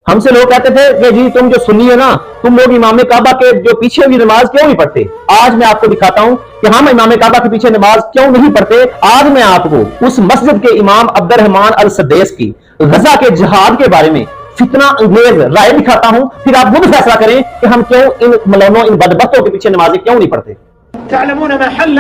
हमसे लोग कहते थे कि जी तुम जो सुन्नी है ना, तुम लोग इमाम काबा के जो पीछे भी नमाज क्यों नहीं पढ़ते। आज मैं आपको दिखाता हूं कि हम इमाम काबा के पीछे नमाज क्यों नहीं पढ़ते। आज मैं आपको उस मस्जिद के इमाम अब्दुर्रहमान अल सद्देस की गजा के जिहाद के बारे में फितना अंगेज राय दिखाता हूं, फिर आप वो भी फैसला करें कि हम क्यों इन मलौनों, इन बदबख्तों के पीछे नमाजें क्यों नहीं पढ़ते। تعلمون ما حل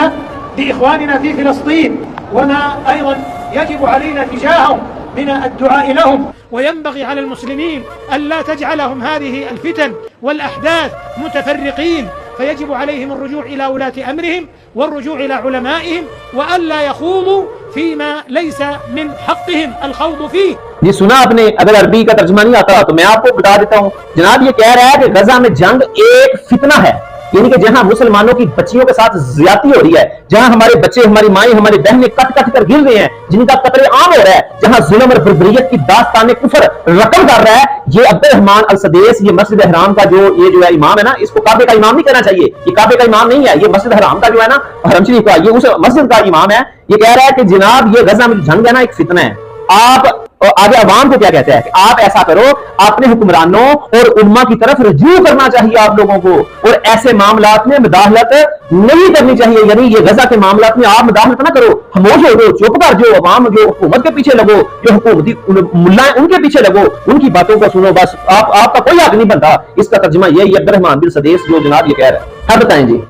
لإخواننا في فلسطين وما أيضا يجب علينا تجاههم من الدعاء لهم. وينبغي على المسلمين ألا تجعلهم هذه الفتن والأحداث متفرقين، فيجب عليهم الرجوع إلى ولاة أمرهم والرجوع إلى علمائهم وألا يخوضوا فيما ليس من حقهم الخوض فيه. ये सुना आपने। अगर अरबी का तर्जुमा नहीं आता तो मैं आपको बता देता हूं। जनाब ये कह रहा है कि गजा में जंग एक फितना है, यानी कि जहां मुसलमानों की बच्चियों के साथ ज्यादती हो रही है, जहां हमारे बच्चे, हमारी माएं, हमारी बहनें कट कट कर गिर रहे हैं, जिनका कत्ल आम हो रहा है, जहां जुल्म और बर्बरियत की दास्तान कुफर रकम कर रहा है, ये अब्दुर्रहमान अल सद्देस, ये मस्जिद हराम का जो है इमाम है ना, इसको काबे का इमाम नहीं कहना चाहिए। ये काबे का इमाम नहीं है, ये मस्जिद हराम का जो है ना, हरम शरीफ का, ये उस मस्जिद का इमाम है। ये कह रहा है कि जनाब ये गजा में जंग है ना, एक फितना है। आप आगे अवाम को क्या कहते हैं कि आप ऐसा करो, अपने हुक्मरानों और उम्मा की तरफ रजू करना चाहिए आप लोगों को, और ऐसे मामलात में मुदाखलत नहीं करनी चाहिए। यानी ये गजा के मामलात में आप मुदाखलत ना करो, खामोश हो जाओ, चुप कर जाओ। अवाम जो हुकूमत के पीछे लगो, जो हुकूमती मुल्ला है उनके पीछे लगो, उनकी बातों को सुनो, बस आपका कोई हक नहीं बनता। इसका तर्जुमा यही अब्दुर्रहमान बिन सद्देस जो जनाब ये कह रहा है। अब बताएं जी।